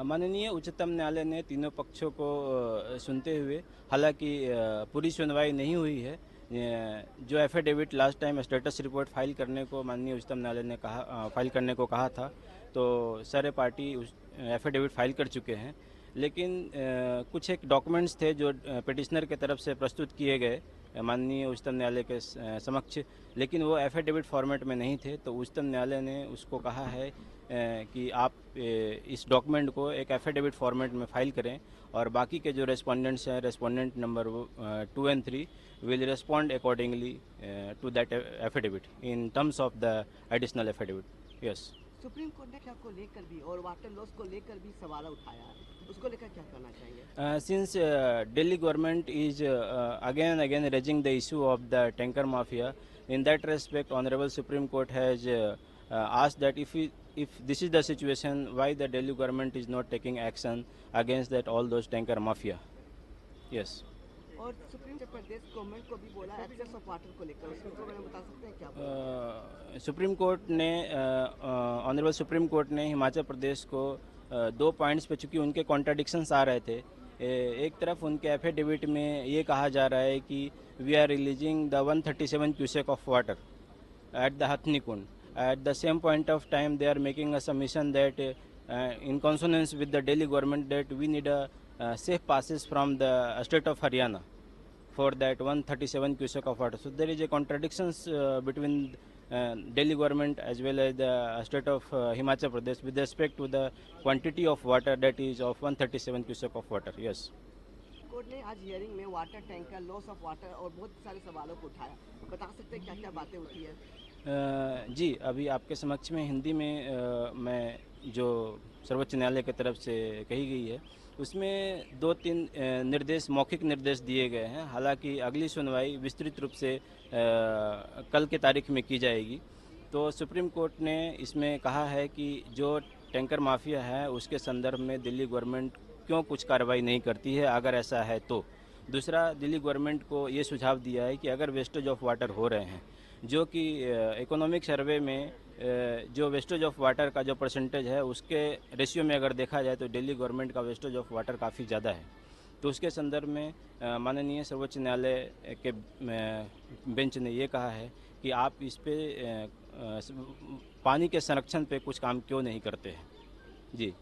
माननीय उच्चतम न्यायालय ने तीनों पक्षों को सुनते हुए, हालांकि पूरी सुनवाई नहीं हुई है, जो affidavit last time status report file करने को माननीय उच्चतम न्यायालय ने कहा, फाइल करने को कहा था, तो सारे पार्टी उस एफिडेविट फाइल कर चुके हैं। लेकिन कुछ एक डॉक्यूमेंट्स थे जो पिटिशनर के तरफ से प्रस्तुत किए गए माननीय उच्चतम न्यायालय के समक्ष, लेकिन वो एफिडेविट फॉर्मेट में नहीं थे। तो उच्चतम न्यायालय ने उसको कहा है कि आप इस डॉक्यूमेंट को एक एफिडेविट फॉर्मेट में फाइल करें, और बाकी के जो रेस्पोंडेंट्स हैं, respondent number 2 and 3 will respond accordingly to that affidavit in terms of the additional affidavit. Yes. Supreme court ने क्या को लेकर भी और वाटर लॉस को लेकर भी सवाल उठाया है, उसको लेकर क्या कहना चाहेंगे? Since Delhi government is again and again raising the issue of the tanker mafia, in that respect, Honorable Supreme Court has asked that if this is the situation, why the Delhi government is not taking action against that all those tanker mafia? Yes. और supreme प्रदेश government को भी बोला access of water को लेकर, उसको मैंने बता सकते हैं क्या? सुप्रीम कोर्ट ने ऑनरेबल सुप्रीम कोर्ट ने हिमाचल प्रदेश को 2 पॉइंट्स पे, चूँकि उनके कॉन्ट्राडिक्शंस आ रहे थे। एक तरफ उनके एफिडेविट में ये कहा जा रहा है कि we are releasing the 137 cusec of water at the Hathni Kund. At the same point of time they are making a submission that in consonance with the Delhi government that we need a safe passes from the state of Haryana for that 137 cubic of water. So there is a contradictions between Delhi government as well as the state of Himachal Pradesh with respect to the quantity of water that is of 137 cubic of water. Yes. Court ने आज hearing में water tanker, loss of water और बहुत सारे सवालों को उठाया। बता सकते हैं क्या क्या बातें उठी है? जी, अभी आपके समक्ष में हिंदी में मैं जो सर्वोच्च न्यायालय की तरफ से कही गई है, उसमें 2-3 निर्देश, मौखिक निर्देश दिए गए हैं। हालांकि अगली सुनवाई विस्तृत रूप से कल के तारीख में की जाएगी। तो सुप्रीम कोर्ट ने इसमें कहा है कि जो टैंकर माफिया है उसके संदर्भ में दिल्ली गवर्नमेंट क्यों कुछ कार्रवाई नहीं करती है, अगर ऐसा है तो। दूसरा, दिल्ली गवर्नमेंट को ये सुझाव दिया है कि अगर वेस्टेज ऑफ वाटर हो रहे हैं, जो कि इकोनॉमिक सर्वे में जो वेस्टेज ऑफ वाटर का जो परसेंटेज है उसके रेशियो में अगर देखा जाए तो दिल्ली गवर्नमेंट का वेस्टेज ऑफ वाटर काफ़ी ज़्यादा है। तो उसके संदर्भ में माननीय सर्वोच्च न्यायालय के बेंच ने ये कहा है कि आप इस पे पानी के संरक्षण पे कुछ काम क्यों नहीं करते हैं। जी।